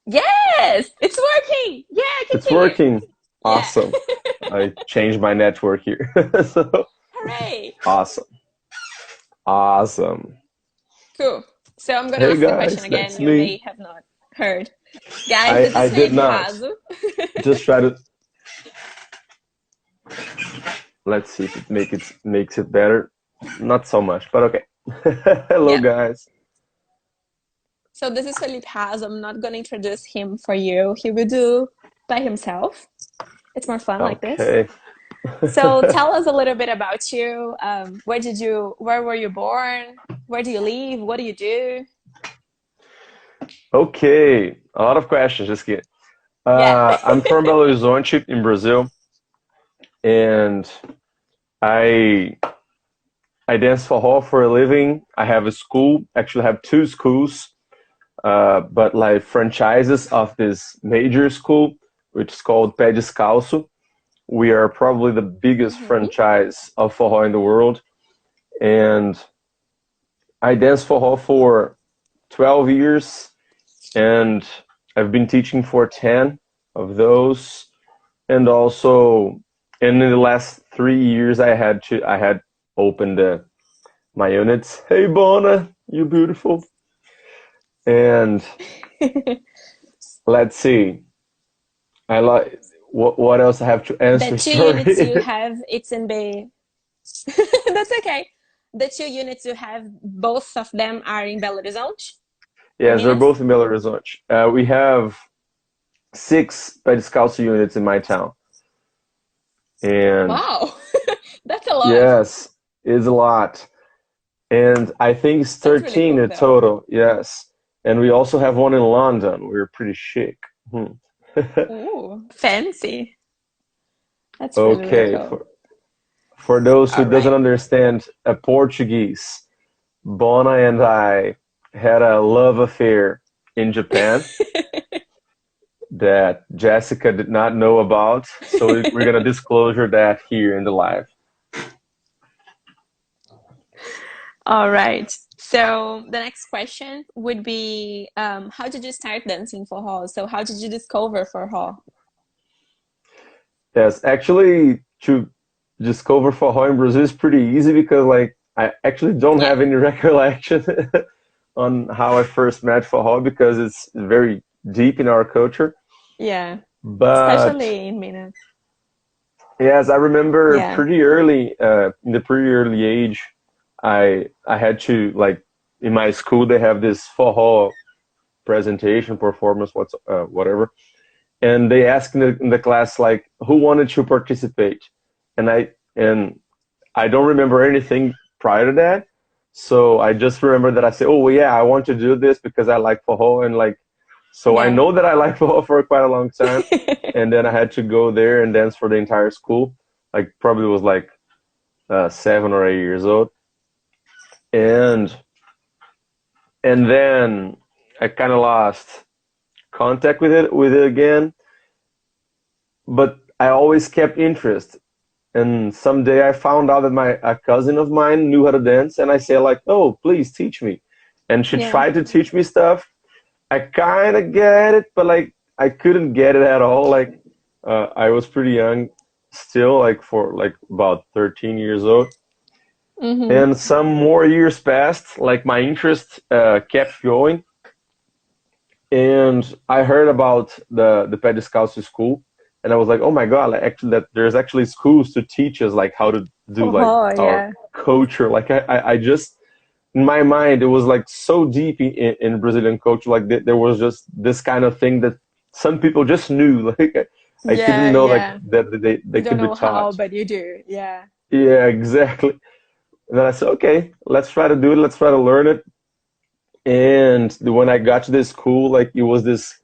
Yes, it's working. Yeah, It's continue. working. Yeah. Awesome. I changed my network here. So Hooray. awesome. Awesome. Cool. So I'm gonna Hey ask the question guys, again. that's You me. may have not heard. Guys, this I is did Felipe not. Raso. Just try to let's see if it makes it better. Not so much, but okay. Hello Yep. guys. So this is Felipe Raso. I'm not gonna introduce him for you. He will do by himself. It's more fun like this. Okay. So tell us a little bit about you. Where were you born? Where do you live? What do you do? Okay. A lot of questions, just kidding. Yeah. I'm from Belo Horizonte in Brazil, and I I dance forró for a living. I have a school. Actually, I have two schools, but like franchises of this major school, which is called Pé Descalço. We are probably the biggest hmm franchise of forró in the world, and I danced forró for 12 years, and I've been teaching for 10 of those, and also, and in the last 3 years, I had opened my units. Hey, Bona, you beautiful. And let's see, I like what else I have to The answer. two units you Sorry. have, it's in the. That's okay. The two units you have, both of them are in Belo Horizonte, in Yes, they're Minas. both in Belo Horizonte. We have six Pé Descalço units in my town, and Wow, that's a lot. yes, it's a lot. And I think it's That's really 13 cool, in though. total. Yes, and we also have one in London. We're pretty chic. Hmm. Ooh, fancy. That's really, really Okay, cool. for those who All doesn't right. understand Portuguese, Bona and I had a love affair in Japan that Jessica did not know about. So we're gonna disclose that here in the live. All right. So the next question would be, how did you start dancing for hall? So how did you discover for hall? Yes, actually, to discover forró in Brazil is pretty easy because like I actually don't Yeah, have any recollection on how I first met forró because it's very deep in our culture. yeah. But Especially in Minas. yes, I remember Yeah, pretty early, in the pretty early age, I had to like in my school they have this forró presentation performance, whatever, and they asked in the class like who wanted to participate, and I don't remember anything prior to that, so I just remember that I said, oh well, yeah, I want to do this because I like forró and like, so I yeah. know that I like forró for quite a long time, and then I had to go there and dance for the entire school, like probably was like 7 or 8 years old, and then I kind of lost contact with it again, but I always kept interest. And someday I found out that my a cousin of mine knew how to dance, and I said like, "Oh, please teach me." And she Yeah. tried to teach me stuff. I kind of get it, but like I couldn't get it at all. Like I was pretty young still, like for like about 13 years old. hmm And some more years passed, like my interest kept going, and I heard about the Pé Descalço school, and I was like, oh my god, like actually that there's actually schools to teach us like how to do like Oh, our yeah. culture. Like I just in my mind it was like so deep in Brazilian culture, like there was just this kind of thing that some people just knew. Like I couldn't Yeah, know like yeah. that they You don't could be know how, taught. but you do. Yeah. Yeah, exactly. And then I said, okay, let's try to do it. Let's try to learn it. And when I got to this school, like it was this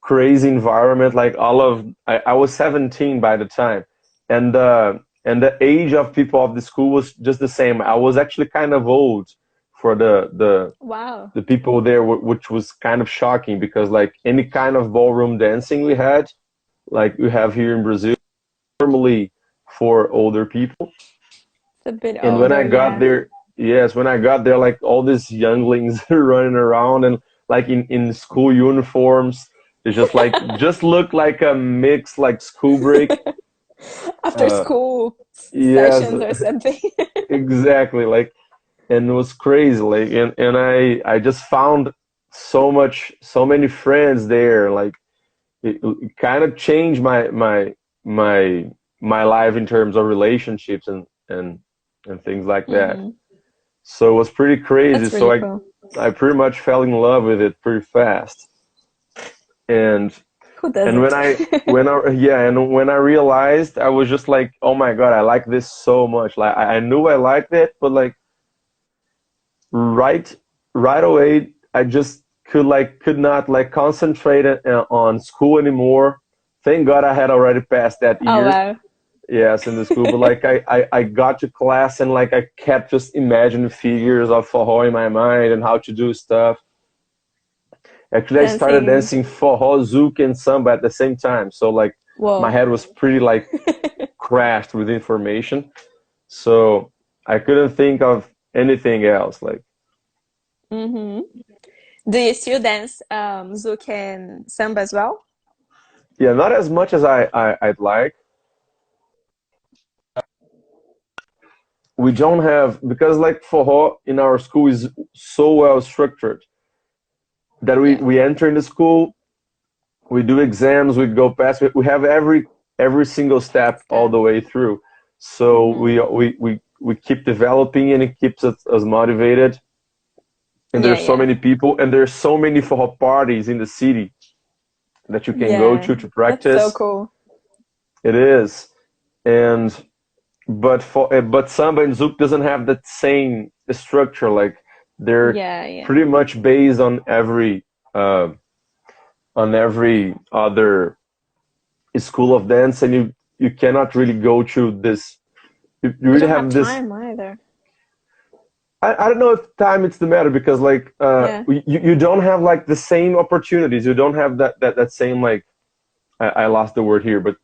crazy environment. Like I was 17 by the time, and the age of people of the school was just the same. I was actually kind of old for Wow. the people there, which was kind of shocking because like any kind of ballroom dancing we had, like we have here in Brazil, normally for older people. It's a bit And when I older, got yeah. there, yes, when I got there, like all these younglings running around and like in school uniforms, It's just look like a mix like school break. After Uh, school yes, sessions or something. exactly. Like, and it was crazy. Like, and I just found so many friends there. Like, it kind of changed my my life in terms of relationships and things like that. Hmm. So it was pretty crazy. That's So really cool. I pretty much fell in love with it pretty fast. And Who and doesn't? when I yeah, and when I realized, I was just like, oh my God, I like this so much. Like I knew I liked it, but like right right away, I just could not like concentrate on school anymore. Thank God I had already passed that Oh year. wow. Yes, in the school, but like I got to class and like I kept just imagining figures of forró in my mind and how to do stuff. Actually, I started Dancing. dancing forró, zouk, and samba at the same time. So like my Whoa. head was pretty like crashed with information. So I couldn't think of anything else. Like Hmm. Do you still dance zouk and samba as well? yeah, not as much as I'd like. We don't have because like forró in our school is so well structured that Yeah. we enter in the school, we do exams, we go past, we have every single step all Step. the way through. So Hmm. we keep developing and it keeps us motivated. And Yeah, there's so yeah. many people and there's so many for parties in the city that you can go Yeah. to That's so practice. cool. It is. And but samba and zouk doesn't have that same structure. Like they're Yeah, yeah. pretty much based uh, on every other school of dance, and you cannot really go to this. You We really don't have have this. time either. I don't know if time it's the matter because like Yeah. you don't have like the same opportunities. You don't have that same like I lost the word here, but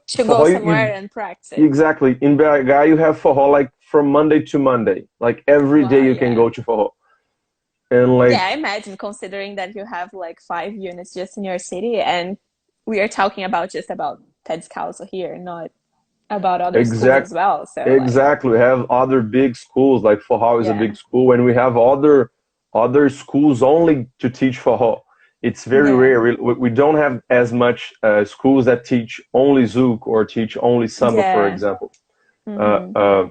To go forró somewhere and practice. exactly in BH you have forró like from Monday to Monday. Like every day Wow, you can yeah. go to forró, and Yeah, I like imagine considering that you have like 5 units just in your city, and we are talking about just about Ted Scouts here, not about other schools exact as well. So like, exactly. We have other big schools like forró is a yeah, big school, and we have other schools only to teach forró. It's very yeah, rare. We don't have as much schools that teach only zouk or teach only samba, for yeah. example. Uh, Mm-hmm. uh,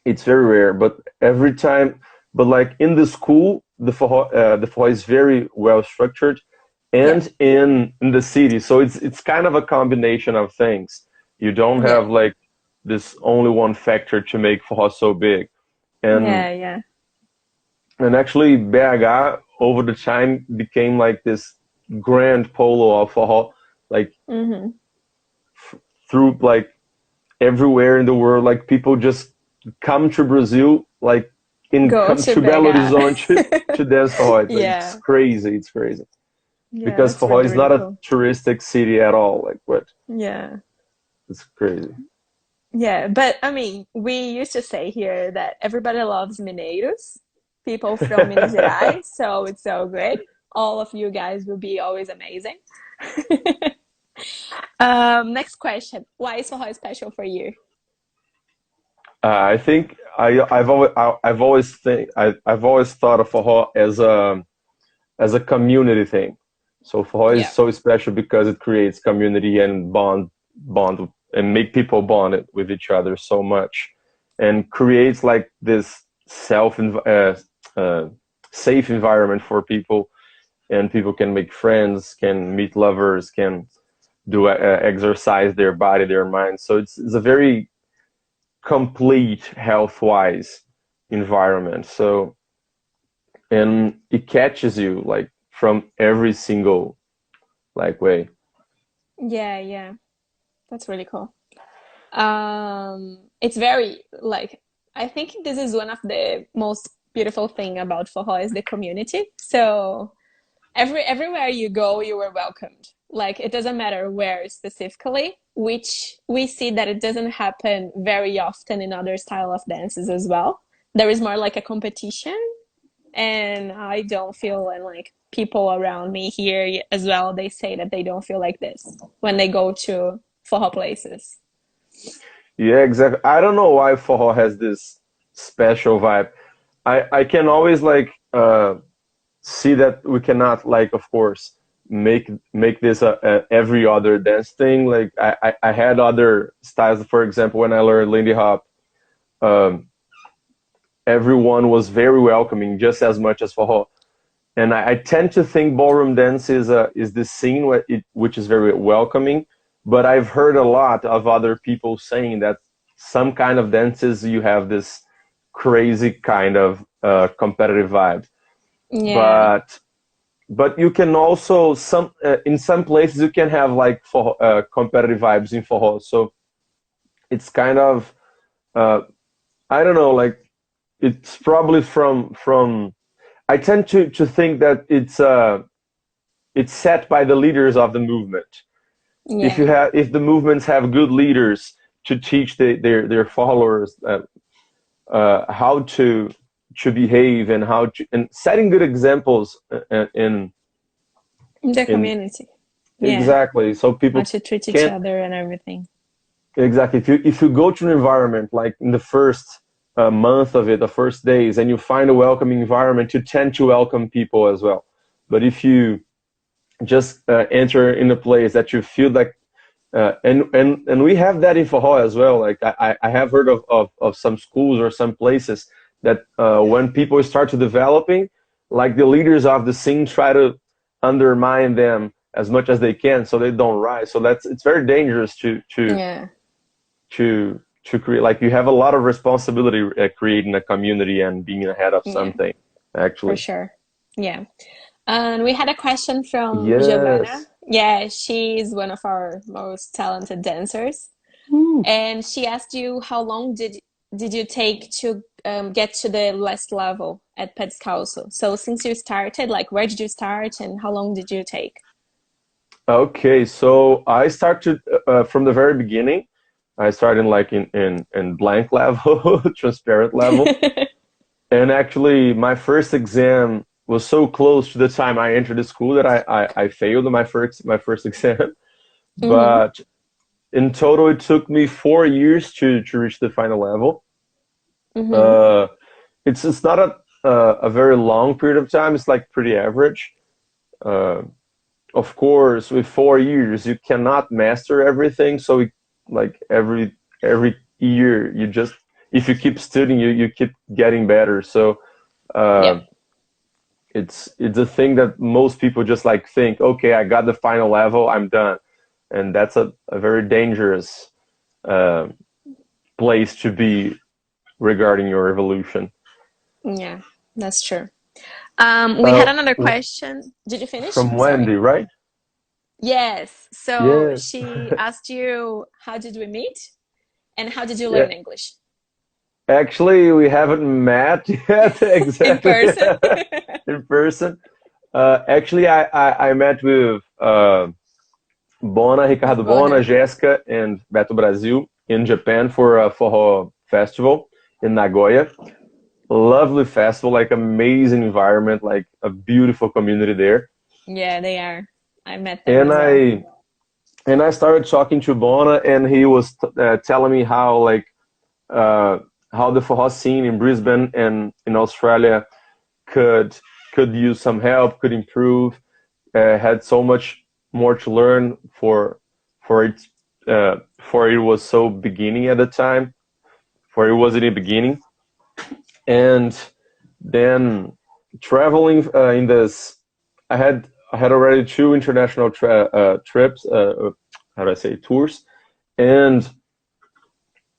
it's very rare, but every time, but like in the school, the forró is very well structured, Yeah, and in the city, so it's kind of a combination of things. You don't yeah, have like this only one factor to make forró so big, and yeah, yeah. and actually BH over the time became like this grand polo of forró, like Mm-hmm. through like everywhere in the world. Like people just come to Brazil, like Go come to to Belo Horizonte BH. to dance forró. Like it's Yeah, crazy, it's crazy yeah. because That's forró really, is really not a cool. touristic city at all. Like what? Yeah. It's crazy. Yeah, but I mean, we used to say here that everybody loves Mineiros, people from Minas Gerais, so it's so good. All of you guys will be always amazing. Next question. Why is Soho special for you? I think I've always thought of forró as a community thing. So forró is Yeah, so special because it creates community and bond and make people bond it with each other so much, and creates like this uh, safe environment for people, and people can make friends, can meet lovers, can do exercise their body, their mind. So it's a very complete health wise environment. So and it catches you like from every single like way. yeah, yeah. That's really cool. It's very like I think this is one of the most beautiful thing about Forró is the community. So everywhere you go, you are welcomed. Like it doesn't matter where specifically, which we see that it doesn't happen very often in other style of dances as well. There is more like a competition and I don't feel, and like people around me here as well, they say that they don't feel like this when they go to forró places. Yeah, exactly. I don't know why forró has this special vibe. I can always like see that we cannot like, of course, make this a every other dance thing. Like I had other styles. For example, when I learned Lindy Hop, um, everyone was very welcoming, just as much as forró. And I tend to think ballroom dance is this scene which is very welcoming. But I've heard a lot of other people saying that some kind of dances you have this crazy kind of competitive vibe. Yeah, But you can also in some places you can have like for competitive vibes in forró. So it's kind of uh, I don't know, like it's probably from I tend to think that it's set by the leaders of the movement. yeah, If the movements have good leaders to teach their followers how to behave and how to and setting good examples the in community. Yeah, exactly so how people to treat each can't other and everything. exactly if you go to an environment like in the first month of it, the first days, and you find a welcoming environment, you tend to welcome people as well. But if you just enter in a place that you feel like and we have that in Forró as well. Like I have heard of some schools or some places that when people start to developing, like the leaders of the scene try to undermine them as much as they can so they don't rise. So that's it's very dangerous Yeah, to create. Like you have a lot of responsibility at creating a community and being ahead of yeah, something. for Actually, sure. Yeah. And we had a question from Giovanna. yes. Yeah, she's one of our most talented dancers. Woo. And she asked you how long did you take to get to the last level at Pet Descalço? So since you started, like where did you start and how long did you take? Okay, so I started from the very beginning. I started like in blank level, transparent level. And actually, my first exam was so close to the time I entered the school that I failed my first exam. Hmm. But in total, it took me 4 years to reach the final level. Hmm. Uh, it's not a very long period of time. It's like pretty average. Uh, of course, with 4 years, you cannot master everything. So, like every year, you just if you keep studying, you keep getting better. So, Yeah. uh, it's a thing that most people just like think, okay, I got the final level, I'm done, and that's a very dangerous uh, place to be regarding your evolution. Yeah, that's true. We had Uh, another question. Did you finish? from Sorry. Wendy, right? Yes. So Yes. she asked you, how did we meet? And how did you Yeah. learn English? Actually, we haven't met yet In exactly person? in person. Actually, I met with With Ricardo Bona, Bona. Jéssica, and Beto Brasil in Japan for a forró festival in Nagoya. Lovely festival, like amazing environment, like a beautiful community there. Yeah, they are. I met them And as well. I started talking to Bona, and he was telling me uh, how the forró scene in Brisbane and in Australia could use some help, could improve. Had so much more to learn for its for it was so beginning at the time, for it was in the beginning, and then traveling in this, I had already two international trips. How do I say tours? And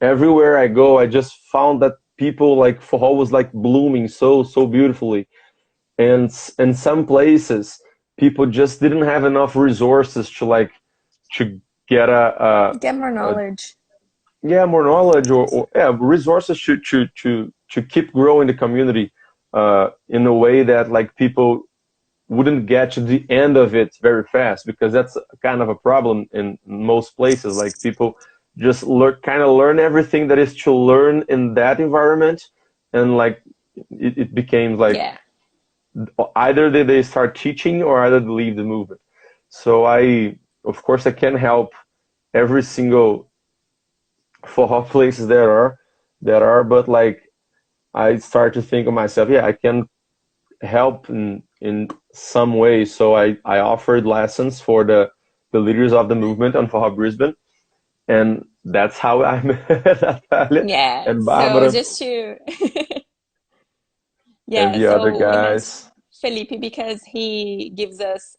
everywhere I go, I just found that people like forró was like blooming so beautifully, and some places people just didn't have enough resources to get Get more a knowledge. yeah more knowledge or yeah resources to keep growing the community in a way that like people wouldn't get to the end of it very fast, because that's kind of a problem in most places. Like people just learn everything that is to learn in that environment, and like it became like Yeah. either they start teaching or either they leave the movement. So of course, I can help every single forró places there are, but like I start to think of myself, yeah, I can help in some way. So I offered lessons for the leaders of the movement on Forró Brisbane, and that's how I met Natalia Yeah. and So Barbara just to and yeah, the other so we met guys. Felipe because he gives us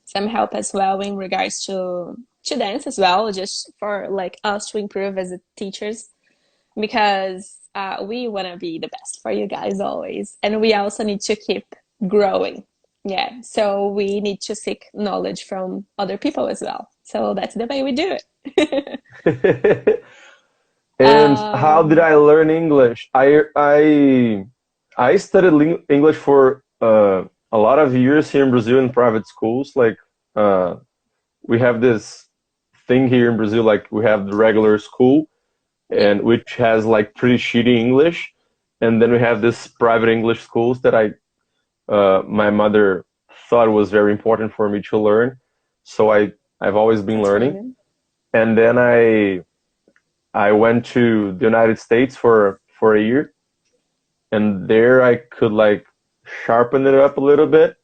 some help as well in regards to dance as well, just for like us to improve as a teachers because we want to be the best for you guys always, and we also need to keep growing. Yeah, so we need to seek knowledge from other people as well. So that's the way we do it. And how did um, I learn English? I studied English for a lot of years here in Brazil in private schools. Like uh, we have this thing here in Brazil, like we have the regular school, yeah, and which has like pretty shitty English, and then we have this private English schools that my mother thought was very important for me to learn. So I've always been that's really learning, good. and then I went to the United States for a year, and there I could like sharpen it up a little bit,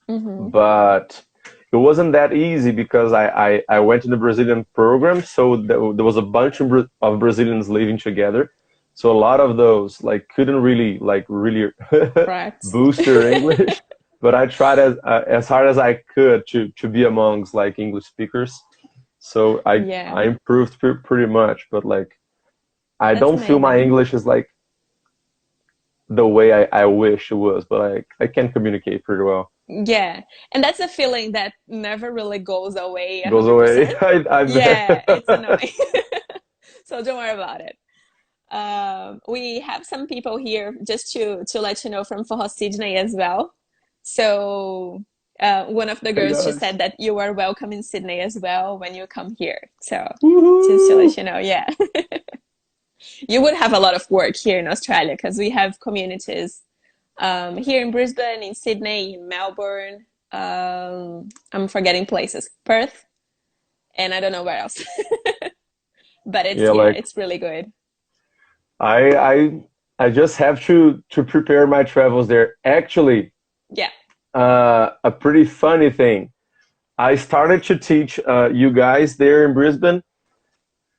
Hmm. but it wasn't that easy because I went in the Brazilian program, so there was a bunch of Brazilians living together. So a lot of those like couldn't really Right. boost their English, but I tried as hard as I could to be amongst like English speakers. So I Yeah, improved pretty much, but like I that's don't feel my amazing. English is like the way I wish it was, but I can communicate pretty well. Yeah, and that's a feeling that never really goes away Goes away. 100%. I Yeah, it's bet. annoying. So don't worry about it. We have some people here just to let you know from Forró Sydney as well. So one of the Hey girls, she guys. said that you are welcome in Sydney as well when you come here. So just to Woohoo! let you know, yeah, you would have a lot of work here in Australia because we have communities here in Brisbane, in Sydney, in Melbourne. I'm forgetting places, Perth, and I don't know where else. But it's Yeah, yeah, like it's really good. I I I just have to prepare my travels there. Actually, Yeah. a pretty funny thing. I started to teach you guys there in Brisbane,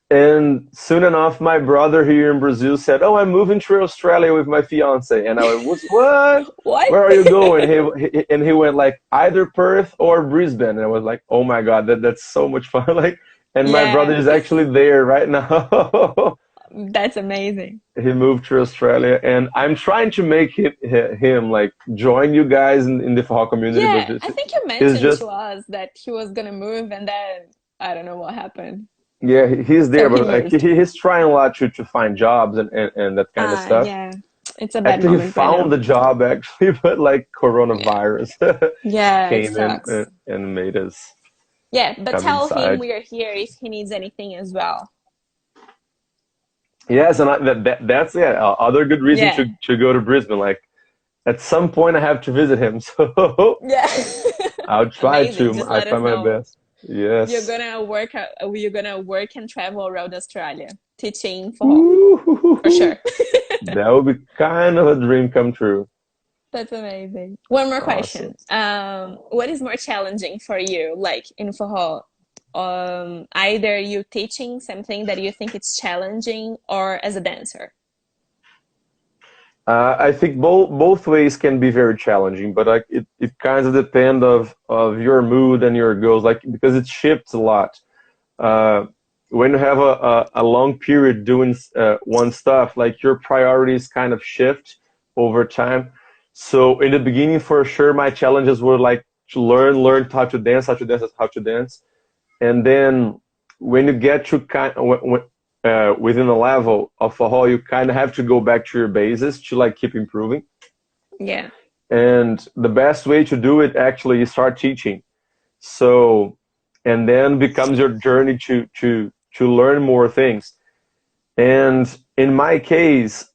and soon enough, my brother here in Brazil said, "Oh, I'm moving to Australia with my fiance." And I was, "What? What? Where are you going?" And he went like either Perth or Brisbane. And I was like, "Oh my God, that's so much fun!" Like, and my brother Yeah, is actually there right now. that's amazing. He moved to Australia, and I'm trying to make him like join you guys in the Faha community, but Yeah, I think you he's mentioned just to us that he was gonna move and then I don't know what happened. yeah, he's So there, he but like moved. he's trying a lot to find jobs and that kind of Ah, stuff. yeah. It's a bad Actually, he moment right found now. the job actually, but like Yeah. coronavirus Yeah, it came in sucks. and made us Yeah, but come tell him inside. we are here if he needs anything as well. Yes, and that's yeah, other good reason Yeah. to go to Brisbane. Like at some point, I have to visit him, so Yeah. I'll try Amazing. to. Just I let us find my know. best. Yes. You're gonna work and travel around Australia, teaching for Woo-hoo-hoo-hoo. sure. That would be kind of a dream come true. That's amazing. One more Awesome. question. What is more challenging for you, like in Forró? Either you teaching something that you think it's challenging or as a dancer? I think both ways can be very challenging, but like it kind of depend of your mood and your goals, like because it shifts a lot. Uh, when you have a long period doing one stuff, like your priorities kind of shift over time. So in the beginning, for sure, my challenges were like to learn how to dance, how to dance, and then when you get to within a level of a whole, you kind of have to go back to your bases to like keep improving. Yeah. And the best way to do it actually is start teaching. So, and then becomes your journey to learn more things. And in my case,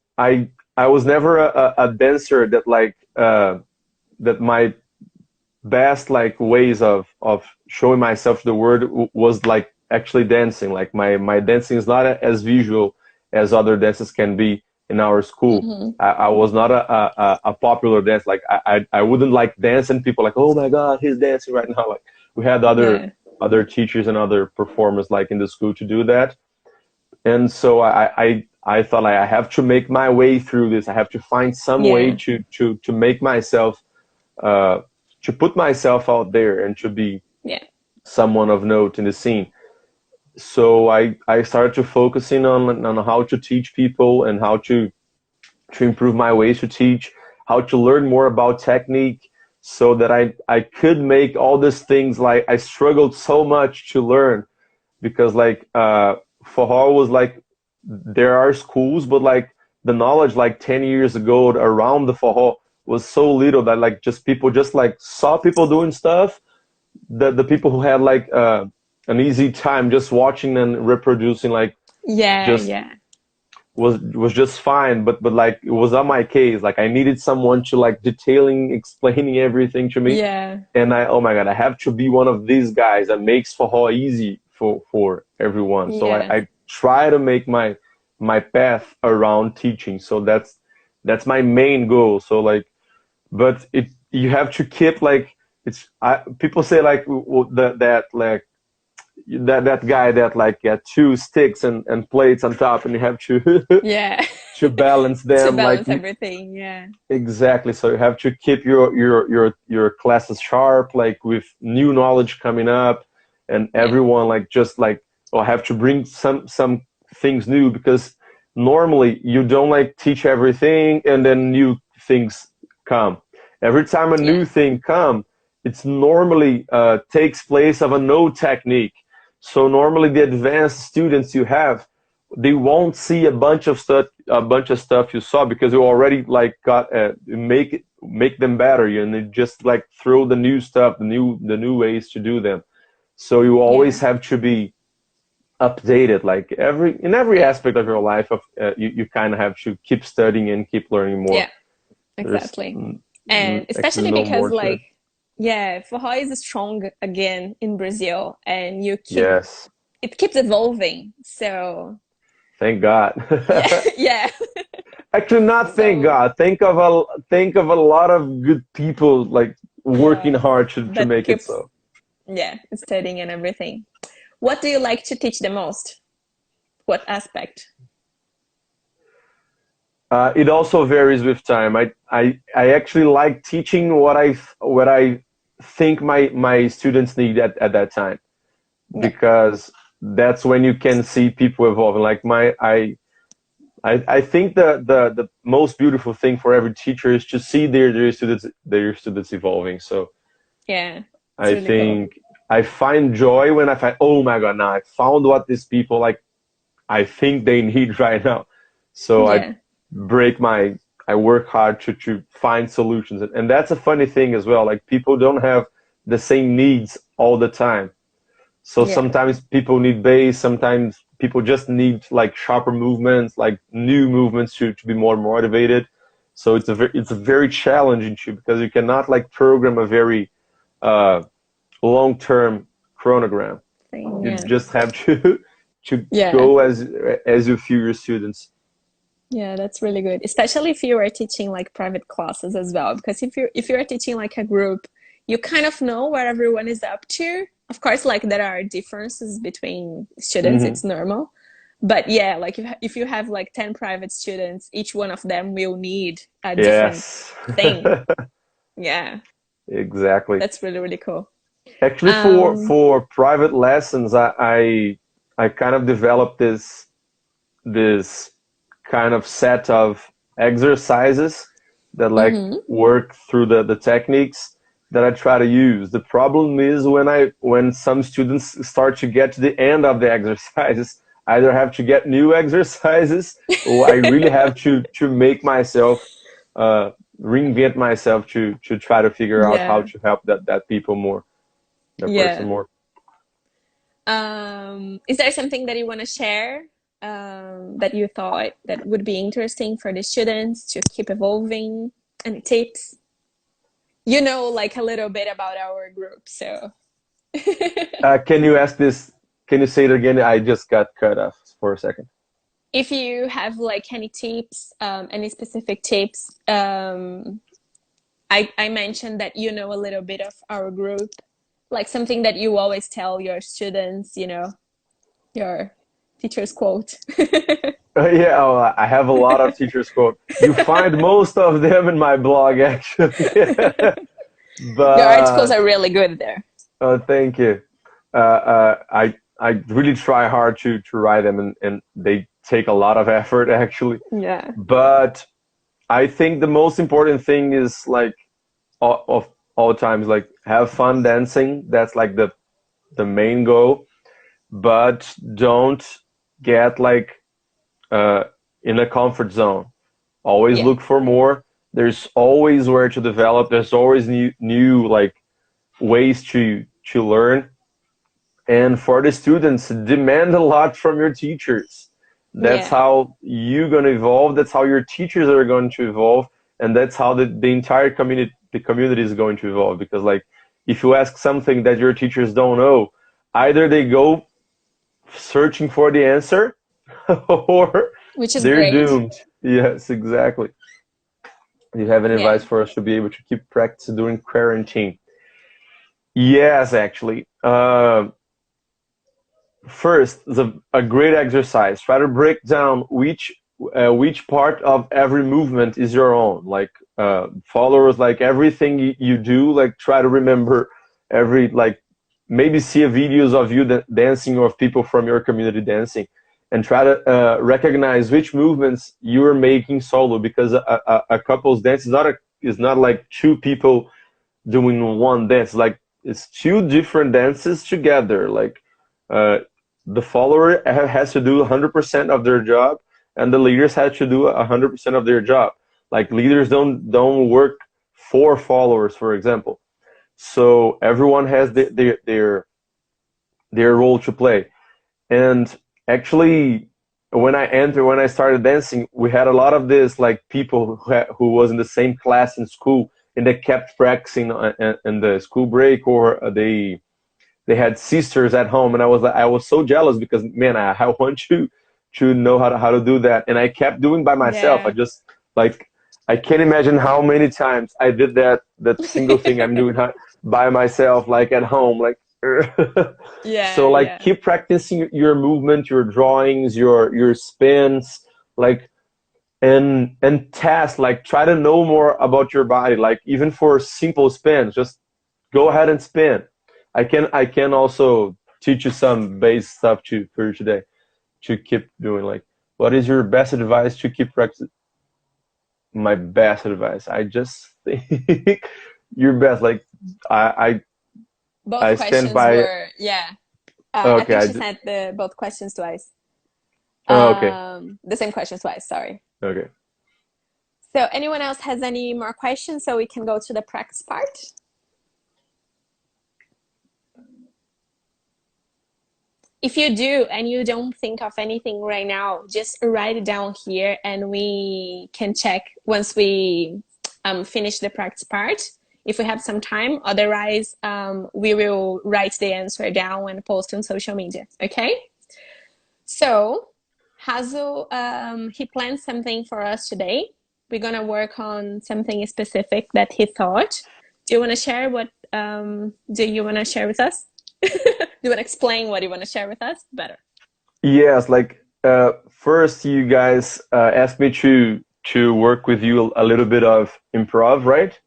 I was never a dancer that like that my best like ways of showing myself to the world was like actually dancing. Like my dancing is not as visual as other dances can be in our school. Hmm. I was not a popular dance. Like I wouldn't like dance and people like, oh my god, he's dancing right now. Like we had Yeah. other teachers and other performers like in the school to do that. And so I thought like I have to make my way through this. I have to find some way Yeah. to make myself uh, to put myself out there and to be Yeah. someone of note in the scene. So I started to focusing on how to teach people and how to improve my ways to teach, how to learn more about technique so that I could make all these things like I struggled so much to learn because like forró was like there are schools but like the knowledge like 10 years ago around the forró was so little that like just people just like saw people doing stuff, the people who had like an easy time just watching and reproducing like Yeah. just Yeah. was just fine, but like it was on my case, like I needed someone to like detailing explaining everything to me. Yeah. And I, oh my god, I have to be one of these guys that makes forró easy for everyone. So Yeah. I try to make my path around teaching. So that's my main goal. So like, but it you have to keep like people say like that like that guy that like got two sticks and plates on top and you have to Yeah. to balance To them like balance everything. Yeah. exactly. So you have to keep your classes sharp, like with new knowledge coming up, and Yeah. everyone like just like oh, have to bring some things new because normally you don't like teach everything and then new things come. Every time a Yeah. new thing come, it's normally takes place of an old technique. So normally the advanced students you have they won't see a bunch of stuff you saw because you already like got make them better and they just like throw the new stuff the new ways to do them. So you Yeah. always have to be updated like every in every Yeah. aspect of your life of you kind of have to keep studying and keep learning more. Yeah. There's Exactly. And actually especially no because more to like it. yeah, forró is strong again in Brazil and you keep Yes, it keeps evolving. So thank God. yeah, yeah. Actually, not thank So God. Think of a lot of good people like working yeah, hard to that make it keeps so. yeah, studying and everything. What do you like to teach the most? What aspect? It also varies with time. I actually like teaching what I think my students need at that time Yeah. because that's when you can see people evolving. Like I think the most beautiful thing for every teacher is to see their students evolving. So Yeah. It's I really cool. think I find joy when I find, oh my God, now I found what these people like I think they need right now. So Yeah. break my, I work hard to find solutions. And that's a funny thing as well. Like people don't have the same needs all the time. So Yeah. sometimes people need bass, sometimes people just need like sharper movements, like new movements to be more motivated. So it's a very challenging too because you cannot like program a very uh, long-term chronogram. Thing. You Yeah. just have to to Yeah. go as you feel your students. Yeah, that's really good. Especially if you are teaching like private classes as well. Because if you're teaching like a group, you kind of know what everyone is up to. Of course, like there are differences between students, Hmm. it's normal. But yeah, like if you have like 10 private students, each one of them will need a different Yes, thing. Yeah, exactly. that's really, really cool. Actually, Um, for private lessons, I kind of developed this kind of set of exercises that like mhm. work through the techniques that I try to use. The problem is when some students start to get to the end of the exercises, I either have to get new exercises or I really have to make myself uh, reinvent myself to try to figure out how Yeah, to help that people more, that person yeah. more. Is there something that you want to share that you thought that would be interesting for the students to keep evolving? Any tips? You know, like a little bit about our group, so. Can you ask this? Can you say it again? I just got cut off for a second. If you have like any tips, any specific tips, I mentioned that you know a little bit of our group, like something that you always tell your students, you know, your teacher's quote. Yeah, oh, I have a lot of teachers quote. You find most of them in my blog, actually. Your articles But are really good there. thank you. I really try hard to write them, and they take a lot of effort, actually. Yeah. But I think the most important thing is like of all times, like have fun dancing. That's like the main goal. But don't get like uh, in a comfort zone. Always Yeah. look for more. There's always where to develop. There's always new like ways to learn. And for the students, demand a lot from your teachers. That's Yeah. how you're going to evolve. That's how your teachers are going to evolve. And that's how the entire community is going to evolve. Because like, if you ask something that your teachers don't know, either they go searching for the answer or Which is they're great. doomed. Yes, exactly. Do you have any Yeah. advice for us to be able to keep practice during quarantine? Yes, actually. First, a great exercise. Try to break down which part of every movement is your own. Like followers, like everything you do, like try to remember every like maybe see a videos of you dancing or of people from your community dancing, and try to recognize which movements you are making solo because a couple's dance is not like two people doing one dance. Like it's two different dances together. Like uh, the follower has to do 100% of their job, and the leaders have to do 100% of their job. Like leaders don't work for followers, for example. So everyone has their role to play. And actually, when I started dancing, we had a lot of this like people who was in the same class in school, and they kept practicing in the school break, or they had sisters at home, and I was so jealous because man, I want to know how to do that, and I kept doing by myself. I Yeah. just like I can't imagine how many times I did that single thing I'm doing by myself, like at home, like. Yeah. So like Yeah. keep practicing your movement, your drawings, your spins, like and test, like try to know more about your body, like even for simple spins, just go ahead and spin. I can also teach you some base stuff for you today to keep doing. Like, what is your best advice to keep practice? My best advice, I just think your best. Like, I Both I stand questions by. were, yeah. I Okay, think she sent the both questions twice. okay, The same questions twice, sorry. okay. So anyone else has any more questions so we can go to the practice part? If you do and you don't think of anything right now, just write it down here and we can check once we finish the practice part if we have some time. Otherwise, we will write the answer down and post on social media. Okay? So, Hazel, he planned something for us today. We're gonna work on something specific that he thought. Do you want to share what? Do you want to share with us? Do you want to explain what you want to share with us? Better. Yes, like first you guys asked me to work with you a little bit of improv, right?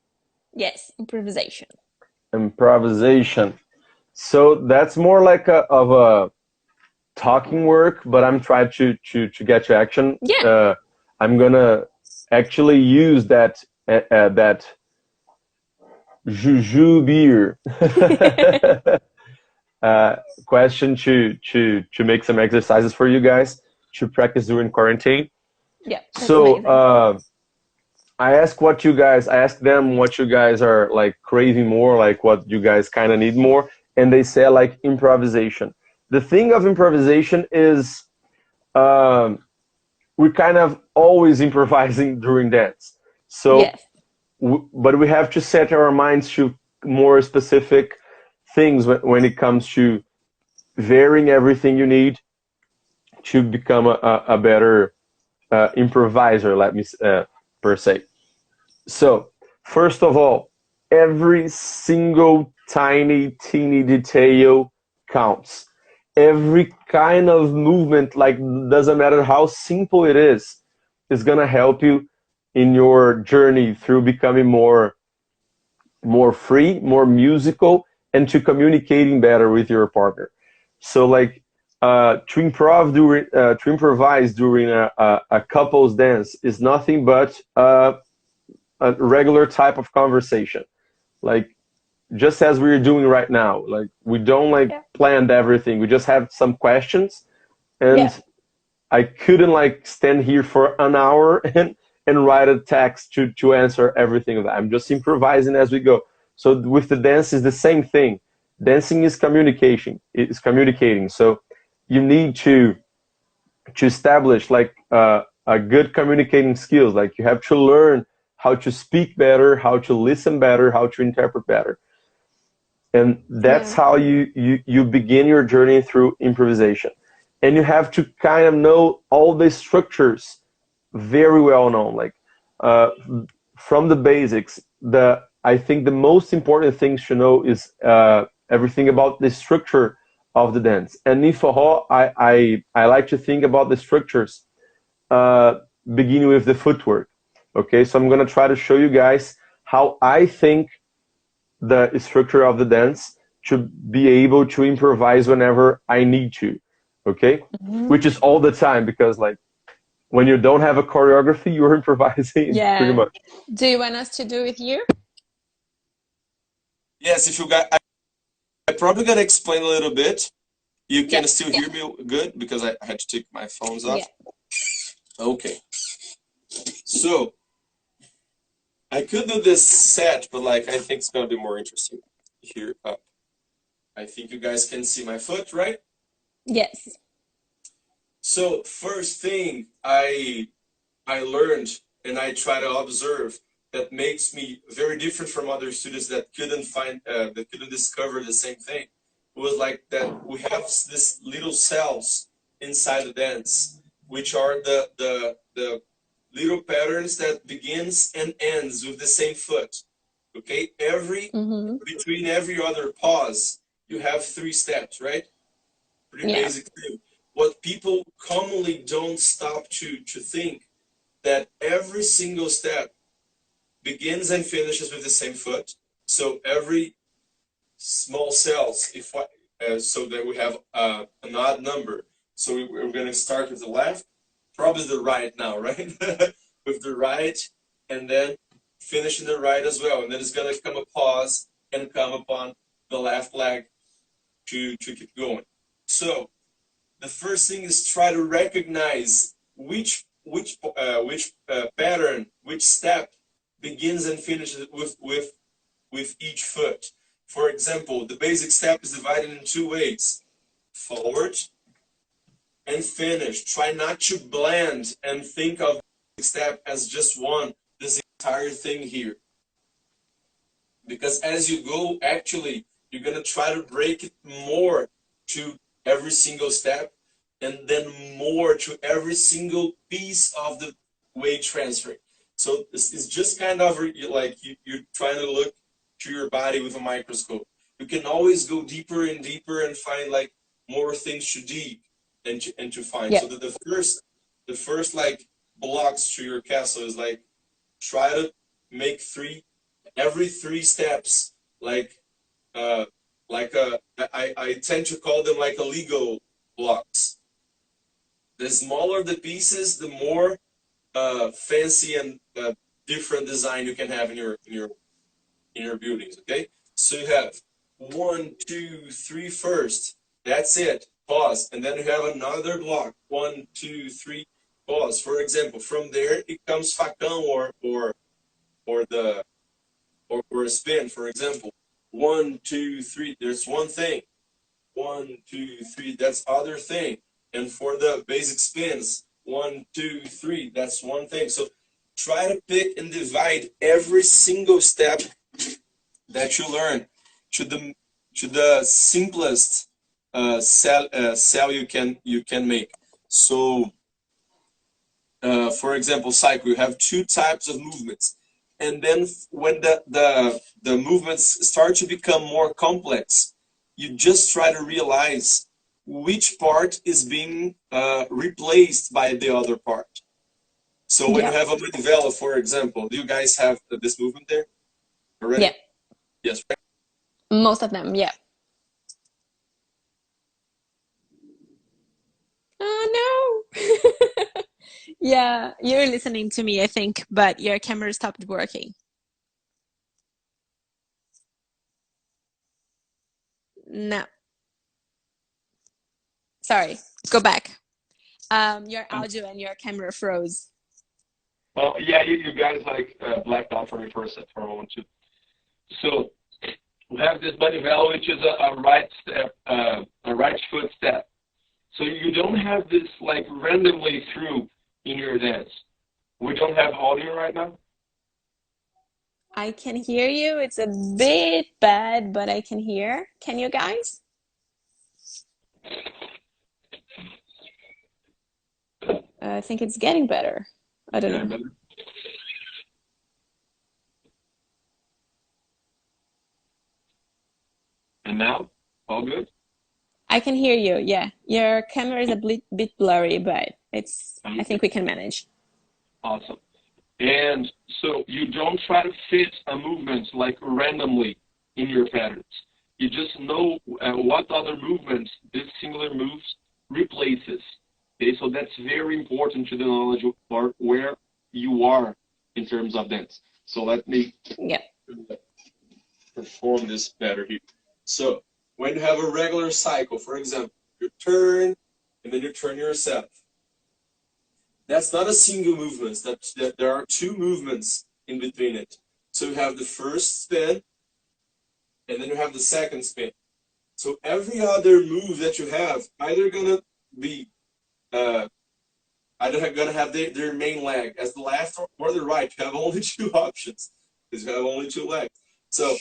Yes, improvisation. Improvisation. So that's more like of a talking work, but I'm trying to get to action. Yeah. I'm gonna actually use that juju beer uh, question to make some exercises for you guys to practice during quarantine. Yeah, that's So amazing. I asked them what you guys are like craving more, like what you guys kind of need more, and they said like improvisation. The thing of improvisation is um, we're kind of always improvising during dance. So, Yes. but we have to set our minds to more specific things when it comes to varying everything you need to become a better improviser, let me per se. So, first of all, every single tiny, teeny detail counts. Every kind of movement, like doesn't matter how simple it is gonna help you in your journey through becoming more free, more musical, and to communicating better with your partner. So, like to improvise during a couple's dance is nothing but a regular type of conversation, like just as we're doing right now. Like we don't like Yeah. planned everything. We just have some questions, Yeah. and I couldn't like stand here for an hour and write a text to answer everything of that. I'm just improvising as we go. So with the dance is the same thing. Dancing is communication. It's communicating. So you need to establish like a good communicating skills. Like you have to learn how to speak better, how to listen better, how to interpret better. And that's Yeah. how you begin your journey through improvisation. And you have to kind of know all the structures very well known, like uh, from the basics. The I think the most important things to know is everything about the structure of the dance. And in forró, I like to think about the structures uh, beginning with the footwork. Okay, so I'm gonna try to show you guys how I think the structure of the dance to be able to improvise whenever I need to. Okay, Hmm. which is all the time because like when you don't have a choreography, you're improvising pretty Yeah. much. Do you want us to do it here? Yes, if you got, I probably gotta explain a little bit. You Yeah. can still hear me good because I had to take my phones Yeah. off. Okay, so I could do this set, but like I think it's gonna be more interesting here up. I think you guys can see my foot, right? Yes. So first thing I learned and I try to observe that makes me very different from other students that couldn't discover the same thing was like that we have this little cells inside the dance, which are the little patterns that begins and ends with the same foot. Okay, every Hmm. between every other pause, you have three steps, right? Pretty Yeah. basic thing. What people commonly don't stop to think that every single step begins and finishes with the same foot. So every small cells, if I, so that we have an odd number. So we're going to start with the left, probably the right now, right? With the right, and then finishing the right as well. And then it's going to come a pause and come upon the left leg to keep going. So the first thing is try to recognize which pattern, which step begins and finishes with each foot. For example, the basic step is divided in two ways: forward and finish. Try not to blend and think of the step as just one. This entire thing here, because as you go, actually, you're gonna try to break it more to every single step, and then more to every single piece of the weight transfer. So this is just kind of like you're trying to look to your body with a microscope. You can always go deeper and deeper and find like more things to deep and to find. Yeah. So that the first like blocks to your castle is like try to make every three steps like uh I tend to call them like a Lego blocks. The smaller the pieces, the more fancy and different design you can have in your buildings. Okay, so you have 1, 2, 3 first. That's it. Pause, and then you have another block. 1, 2, 3. Pause. For example, from there it comes facão or the or a spin. For example, 1, 2, 3. There's one thing. 1, 2, 3. That's other thing. And for the basic spins, 1, 2, 3, that's one thing. So try to pick and divide every single step that you learn to the simplest cell you can make. So, for example, cycle, you have two types of movements, and then when the movements start to become more complex, you just try to realize which part is being replaced by the other part. So when you Yeah. have a manivela, for example, do you guys have this movement there already? Yeah. Yes, right? Most of them. Yeah. Oh no. Yeah, you're listening to me, I think, but your camera stopped working. No, sorry. Go back. Your audio and your camera froze. Well, yeah, you guys like blacked out for me for a moment too. So we have this manivela, which is a right step, a right foot step. So you don't have this like randomly through in your dance. We don't have audio right now. I can hear you. It's a bit bad, but I can hear. Can you guys? I think it's getting better. I don't Yeah, know. better. And now, all good. I can hear you. Yeah. Your camera is a bit blurry, but I Okay, think we can manage. awesome. And so you don't try to fit a movement like randomly in your patterns. You just know what other movements this singular moves replaces. Okay, so that's very important to the knowledge of where you are in terms of dance. So let me Yeah. perform this better here. So when you have a regular cycle, for example, you turn and then you turn yourself. That's not a single movement. That there are two movements in between it. So you have the first spin and then you have the second spin. So every other move that you have either gonna be uh, either gonna have their main leg as the left or the right. You have only two options because you have only two legs. So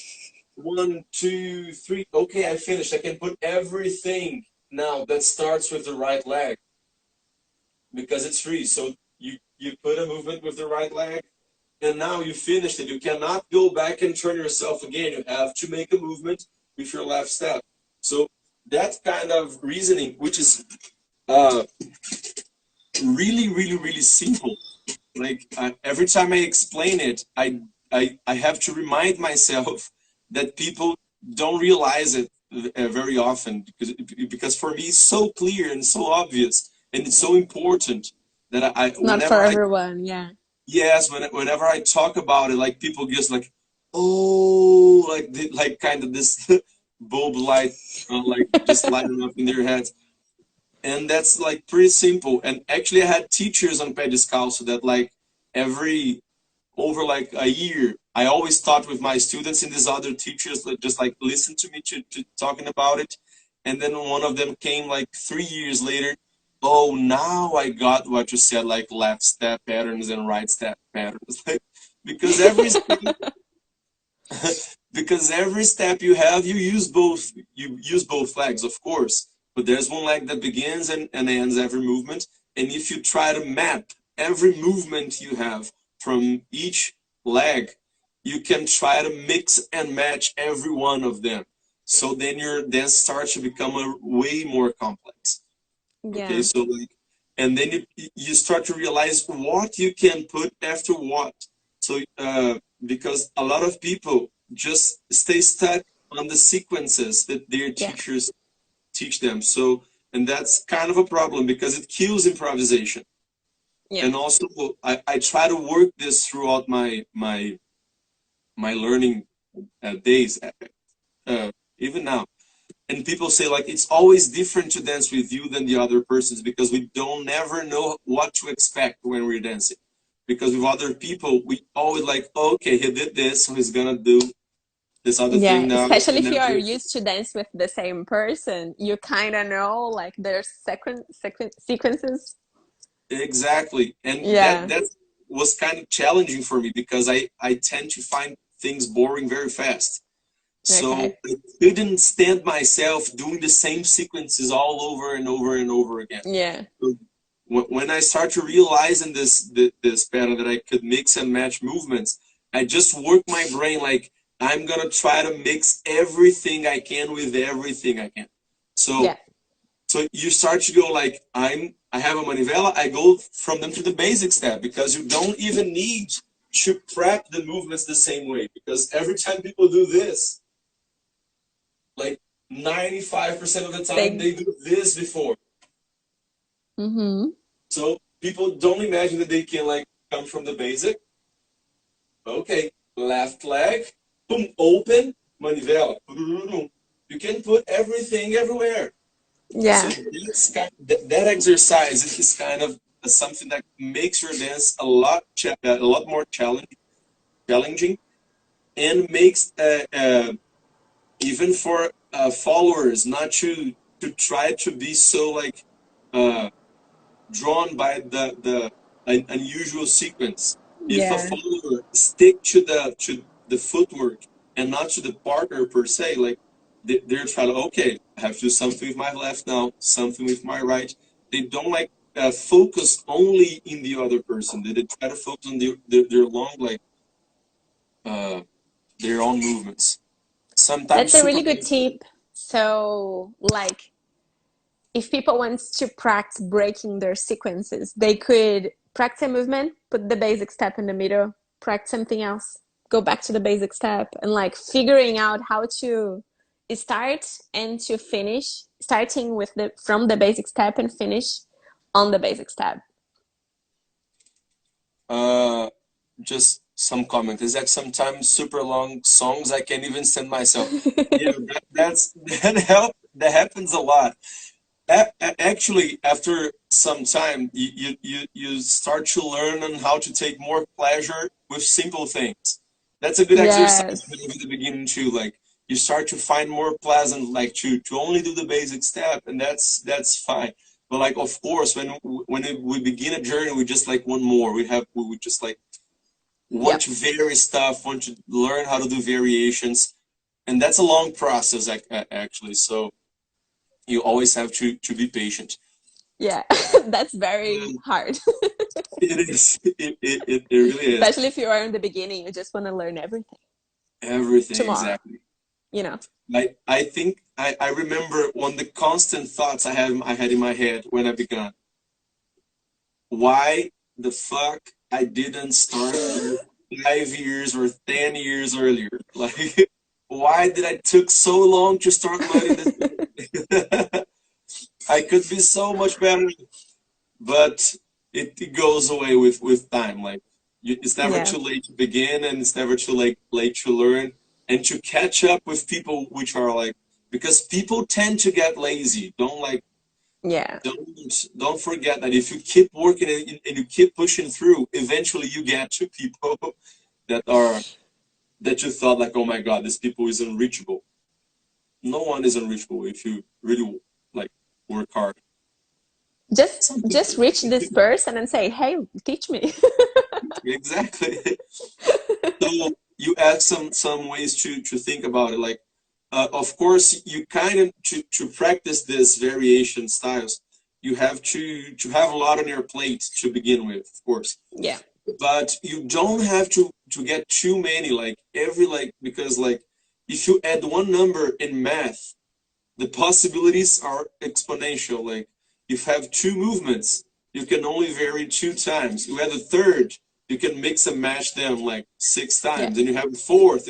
1, 2, 3. Okay, I finished. I can put everything now that starts with the right leg because it's free. So you put a movement with the right leg, and now you finished it. You cannot go back and turn yourself again. You have to make a movement with your left step. So that kind of reasoning, which is uh, really, really, really simple. Like every time I explain it, I have to remind myself that people don't realize it very often because for me it's so clear and so obvious and it's so important that I It's not for whenever I everyone. Yeah. yes whenever I talk about it, like people just like, oh, like like kind of this bulb light like just lighting up in their heads. And that's like pretty simple. And actually I had teachers on Pé Descalço that like every over like a year, I always taught with my students, and these other teachers that just like listened to me to talking about it. And then one of them came like 3 years later. Oh, now I got what you said, like left step patterns and right step patterns. Like, because every because every step you have, you use both legs, of course. But there's one leg that begins and ends every movement. And if you try to map every movement you have from each leg, you can try to mix and match every one of them. So then your dance starts to become a way more complex. Okay, Yeah. so like, and then you start to realize what you can put after what. So because a lot of people just stay stuck on the sequences that their Yeah. teachers teach them. So and that's kind of a problem because it kills improvisation. Yeah. And also I try to work this throughout my learning days, even now. And people say like it's always different to dance with you than the other persons because we don't never know what to expect when we're dancing. Because with other people, we always like, okay, he did this, so he's gonna do this other Yeah, thing now, especially and if you are never used to dance with the same person, you kind of know like their sequences. exactly. And Yeah. that was kind of challenging for me because I tend to find things boring very fast. So Okay. I couldn't stand myself doing the same sequences all over and over and over again. Yeah. So when I start to realize in this pattern that I could mix and match movements, I just work my brain like I'm gonna try to mix everything I can with everything I can. Yeah. So you start to go like I have a manivela, I go from them to the basic step because you don't even need to prep the movements the same way because every time people do this, like 95% of the time They. they do this before. Mm-hmm. So people don't imagine that they can like come from the basic. Okay, left leg, boom, open, manivela. You can put everything everywhere. So Yeah. that exercise is kind of something that makes your dance a lot more challenging, and makes even for followers not to try to be so like uh, drawn by the unusual sequence. If a Yeah. follower stick to the footwork and not to the partner per se, like they're trying to okay, I have to do something with my left now, something with my right. They don't like focus only in the other person. They try to focus on their long like uh, their own movements. Sometimes That's a super. really good tip. So, like, if people want to practice breaking their sequences, they could practice a movement, put the basic step in the middle, practice something else, go back to the basic step, and like figuring out how to start and to finish, starting with the from the basic step and finish on the basic step. Uh, just some comment. Is that sometimes super long songs I can't even send myself. Yeah, that happens a lot. Actually, after some time, you start to learn on how to take more pleasure with simple things. That's a good exercise to Yes. have in the beginning too. Like you start to find more pleasant, like to only do the basic step, and that's fine. But like, of course, we begin a journey, we just like want more. We just like want Yep. to vary stuff, want to learn how to do variations, and that's a long process actually. So you always have to be patient. Yeah. That's very Um, hard. it is. It really is. Especially if you are in the beginning, you just want to learn everything Everything tomorrow, exactly. you know. I think I remember one of the constant thoughts I had in my head when I began. Why the fuck I didn't start like 5 years or 10 years earlier? Like why did I took so long to start learning this? I could be so much better, but it goes away with time. Like it's never Yeah. too late to begin, and it's never too late to learn and to catch up with people which are like because people tend to get lazy. Yeah. Don't forget that if you keep working and you keep pushing through, eventually you get to people that are that you thought like, oh my god, this people is unreachable. No one is unreachable if you really like work hard. Just reach this person and say, "Hey, teach me." Exactly. So you add some ways to think about it. Like, of course, you kind of to practice this variation styles, you have to have a lot on your plate to begin with, of course. Yeah. But you don't have to get too many. Like every like because like if you add one number in math, the possibilities are exponential. Like if you have two movements, you can only vary two times. You add a third, you can mix and match them like six Yeah. times. Then you have a fourth.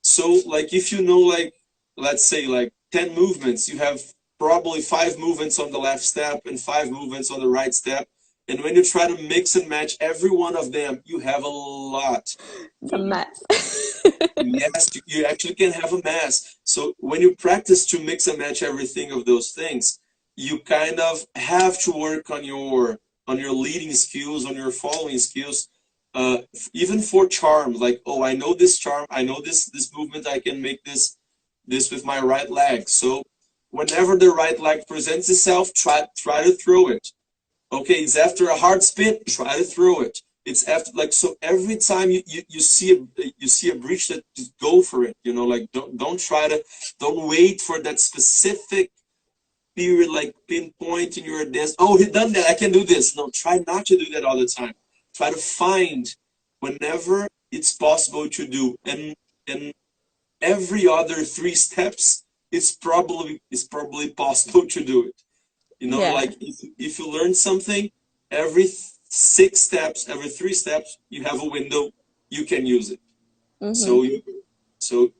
So like if you know like let's say like 10 movements, you have probably five movements on the left step and five movements on the right step. And when you try to mix and match every one of them, you have a lot. It's a mess. Yes, you actually can have a mess. So when you practice to mix and match everything of those things, you kind of have to work on your leading skills, on your following skills, even for charms, like, oh, I know this charm, I know this movement, I can make this with my right leg. So whenever the right leg presents itself, try to throw it. Okay, it's after a hard spin, try to throw it. It's after, like, so every time you see a breach, that just go for it. You know, like, don't wait for that specific period, like pinpoint in your dance. Oh, he done that, I can do this. No, try not to do that all the time. Try to find whenever it's possible to do, and every other three steps, it's probably possible to do it. You know, Yeah. like, if you learn something, every 6 steps, every 3 steps, you have a window, you can use it. Mm-hmm. So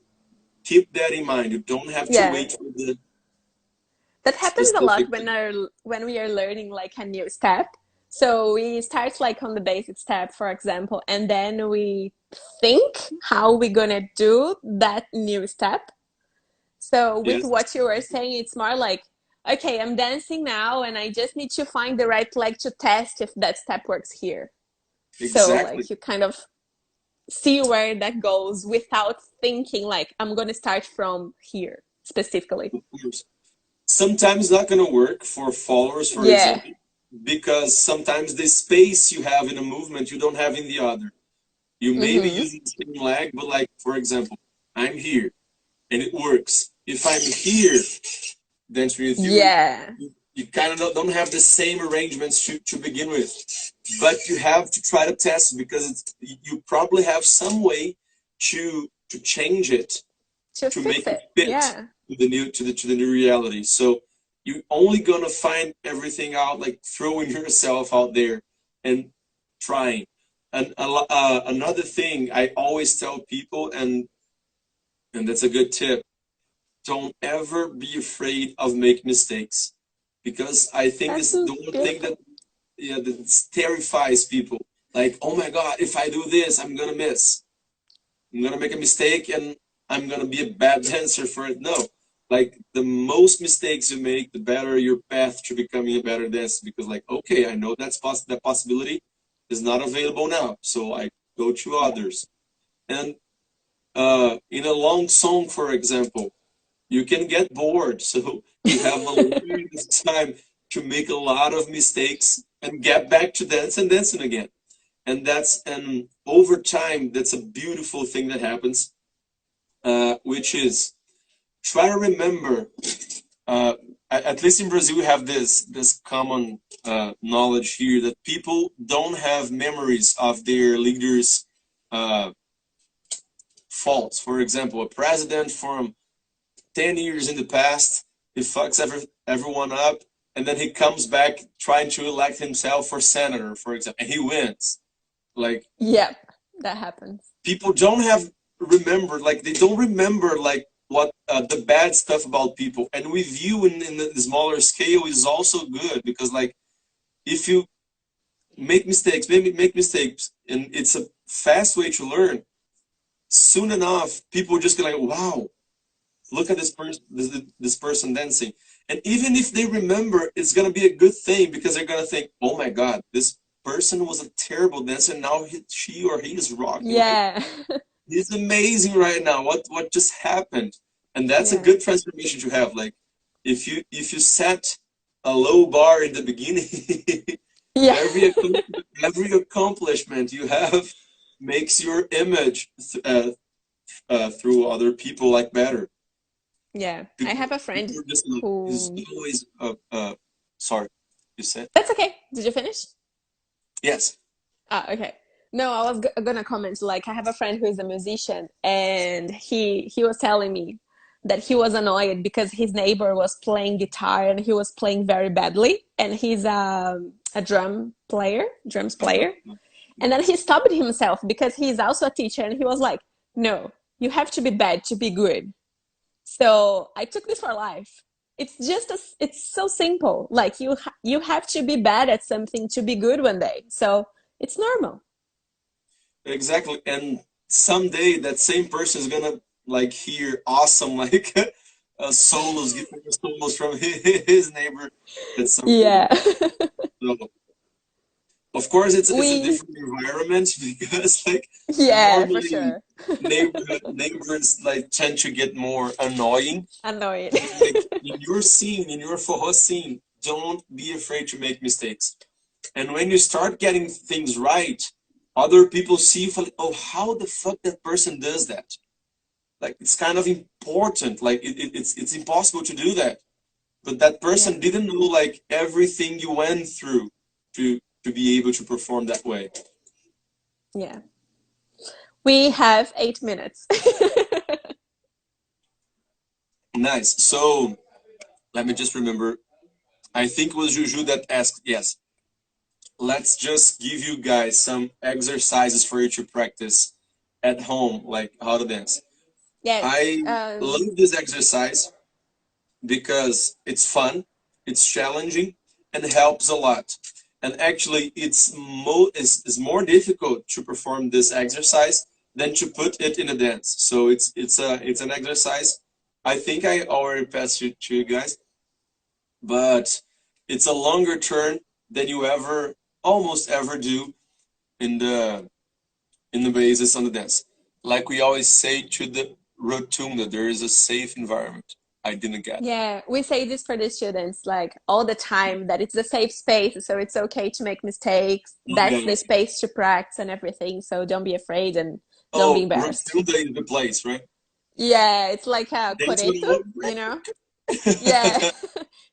keep that in mind. You don't have to Yeah. wait for the That happens a lot specific thing. when we are learning like a new step. So we start like on the basic step, for example, and then we think how we're gonna do that new step. So with Yes, what you were saying, it's more like, okay, I'm dancing now and I just need to find the right leg to test if that step works here. So exactly. like you kind of see where that goes without thinking like I'm gonna start from here specifically. Sometimes not going to work for followers, for Yeah. example, because sometimes the space you have in a movement you don't have in the other. You may be Mm-hmm. using the same leg, but, like, for example, I'm here and it works. If I'm here dancing with you, Yeah. you kind of don't have the same arrangements to begin with, but you have to try to test, because you probably have some way to change it, To to fix make it it. fit Yeah. to the new reality. So you're only gonna find everything out, like throwing yourself out there and trying. And another thing I always tell people, and that's a good tip: don't ever be afraid of making mistakes, because I think That's this is the one thing that, beautiful. yeah, that terrifies people. Like, oh my God, if I do this, I'm gonna miss. I'm gonna make a mistake and I'm gonna be a bad dancer for it. No, like, the most mistakes you make, the better your path to becoming a better dancer. Because, like, okay, I know that possibility is not available now, so I go to others. And in a long song, for example, you can get bored, so you have a limited time to make a lot of mistakes and get back to dancing again. And over time, that's a beautiful thing that happens, which is, try to remember. Uh, at least in Brazil, we have this common knowledge here that people don't have memories of their leaders' uh, faults. For example, a president from 10 years in the past, he fucks everyone up, and then he comes back trying to elect himself for senator, for example, and he wins. Like, Yep. That happens. people don't have remember, like, they don't remember, like, what the bad stuff about people, and with you in the smaller scale is also good, because, like, if you make mistakes, maybe make mistakes, and it's a fast way to learn, soon enough people are just gonna, like, wow, look at this person dancing. And even if they remember, it's gonna be a good thing, because they're gonna think, oh my God, this person was a terrible dancer, now she or he is rocking, like, Yeah. he's amazing right now. What just happened? And that's a Yeah. good transformation to have. Like, if you set a low bar in the beginning, Yeah. every accomplishment you have makes your image through other people, like, better. Yeah. I People, have a people friend are just like, is who. always sorry, you said? That's okay. Did you finish? Yes. Ah, okay. No, I was gonna comment. Like, I have a friend who is a musician, and he was telling me that he was annoyed because his neighbor was playing guitar and he was playing very badly, and he's a drums player. And then he stopped himself because he's also a teacher, and he was like, "No, you have to be bad to be good." So I took this for life. It's so simple. Like you have to be bad at something to be good one day. So it's normal. Exactly. And someday that same person is gonna, like, hear awesome, like, solos, guitar solos from his neighbor. That's so cool. Yeah. So Of course, it's a We, different environment because like yeah, for normally sure. neighbors like tend to get more annoying. Annoyed. But like in your scene, in your forró scene, don't be afraid to make mistakes. And when you start getting things right, other people see for like, oh, how the fuck that person does that? Like it's kind of important. Like it's impossible to do that. But that Yeah, person didn't know like everything you went through to be able to perform that way. yeah. We have 8 minutes. Nice. So let me just remember. I think it was Juju that asked. Yes. Let's just give you guys some exercises for you to practice at home, like how to dance. Yes. I love this exercise because it's fun, it's challenging, and helps a lot. And actually, it's more difficult to perform this exercise than to put it in a dance. So it's an exercise. I think I already passed it to you guys, but it's a longer turn than you ever almost ever do in the basis on the dance. Like we always say to the rotunda, there is a safe environment. I didn't get. Yeah, we say this for the students like all the time that it's a safe space, so it's okay to make mistakes. That's the Okay. space to practice and everything, so don't be afraid and don't be Oh, embarrassed. rotunda is the place, right? Yeah, it's like a That's what coreto, you know? Yeah, it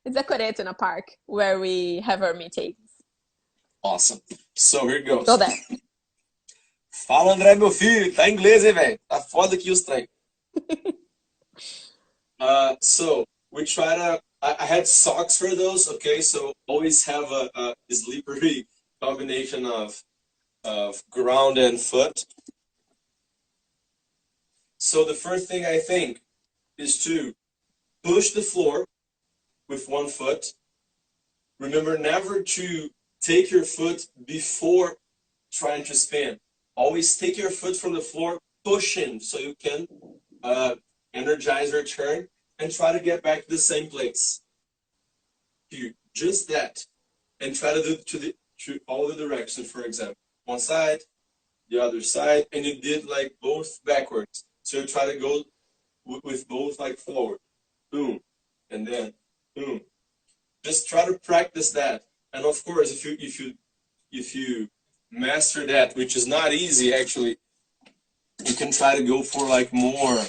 it's a coreto in a park where we have our meetings. Awesome. So here it Go goes. there. Fala, André, meu filho. Tá em inglês, hein, velho? Tá foda aqui os trem. So we try to. I had socks for those. Okay, so always have a slippery combination of ground and foot. So the first thing I think is to push the floor with one foot. Remember never to take your foot before trying to spin. Always take your foot from the floor, push in so you can uh, energize your turn and try to get back to the same place. You just that, and try to do to all the directions. For example, one side, the other side, and you did like both backwards. So you try to go with both like forward, boom, and then boom. Just try to practice that. And of course, if you master that, which is not easy actually, you can try to go for like more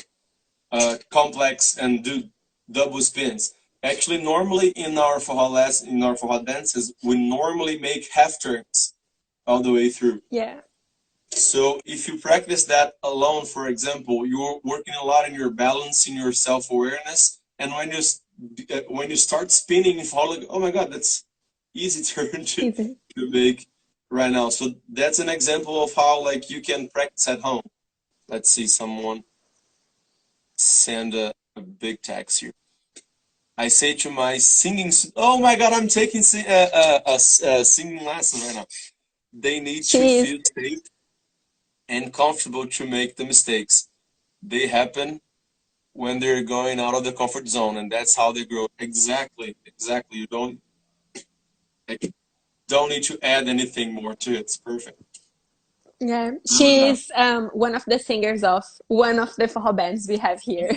complex and do double spins. Actually, normally in our forró dances, we normally make half turns all the way through. Yeah. So if you practice that alone, for example, you're working a lot in your balance, in your self-awareness, and when you start spinning, you fall like, oh my God, that's easy turn Easy. to make right now. So that's an example of how like you can practice at home. Let's see, someone send a big text here. I say to my singing, oh my God, I'm taking a singing lesson right now. They need to She's feel safe and comfortable to make the mistakes. They happen when they're going out of the comfort zone, and that's how they grow. Exactly, exactly. You like, don't need to add anything more to it. It's perfect. Yeah, Uh, she's one of the singers of one of the forró bands we have here.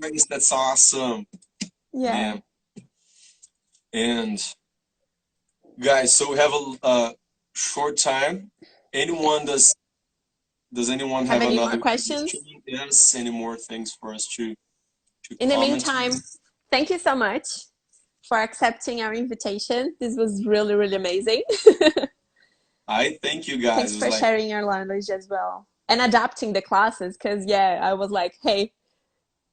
nice, that's awesome, Yeah. man. And guys, so we have a short time. Anyone does anyone Have have any more another question? questions? Yes, any more things for us to In the comment? meantime, thank you so much for accepting our invitation. This was really, really amazing. I thank you guys. Thanks It was for like, sharing your language as well and adapting the classes because, yeah, I was like, hey,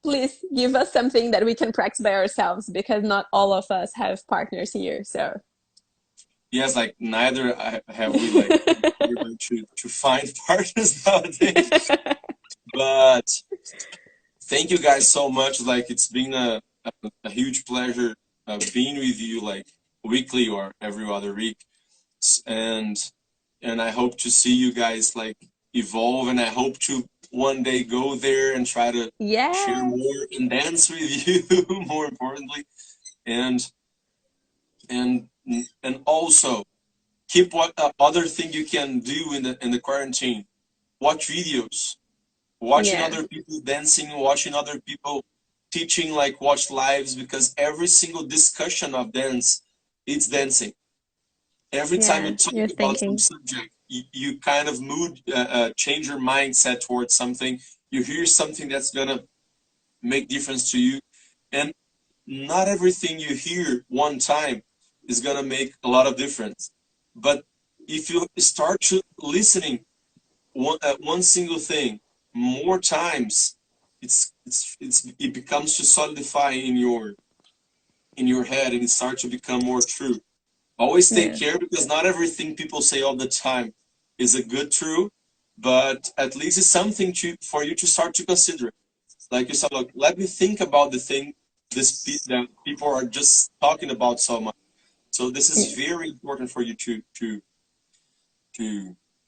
please give us something that we can practice by ourselves because not all of us have partners here. So, yes, like neither have we like been able to find partners nowadays. But thank you guys so much. Like it's been a huge pleasure being with you like weekly or every other week. And I hope to see you guys like evolve, and I hope to one day go there and try to share yes. more and dance with you more importantly, and and and also keep what other thing you can do in the quarantine. Watch videos, watching Yeah. other people dancing, watching other people teaching, like watch lives, because every single discussion of dance, it's dancing. Every time you Yeah. talk You're about some thinking. subject, you kind of change your mindset towards something. You hear something that's gonna make difference to you, and not everything you hear one time is gonna make a lot of difference. But if you start to listening one single thing more times, it becomes to solidify in your head, and it starts to become more true. Always take Yeah. care, because not everything people say all the time is a good true, but at least it's something to for you to start to consider. Like you said, look, let me think about the thing that people are just talking about so much. So this is Yeah. very important for you to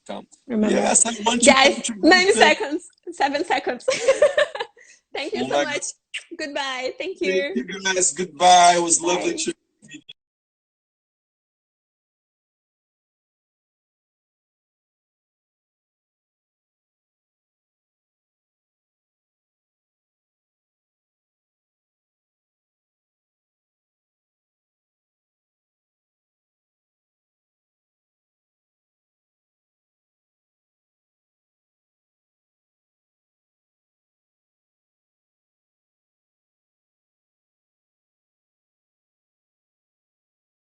come. Remember. Yes, I want to Guys, come to 9 Brisbane. seconds, 7 seconds. Thank you Oh so my God. much. Goodbye. Thank Thank you. you guys. Goodbye. It was lovely Bye. to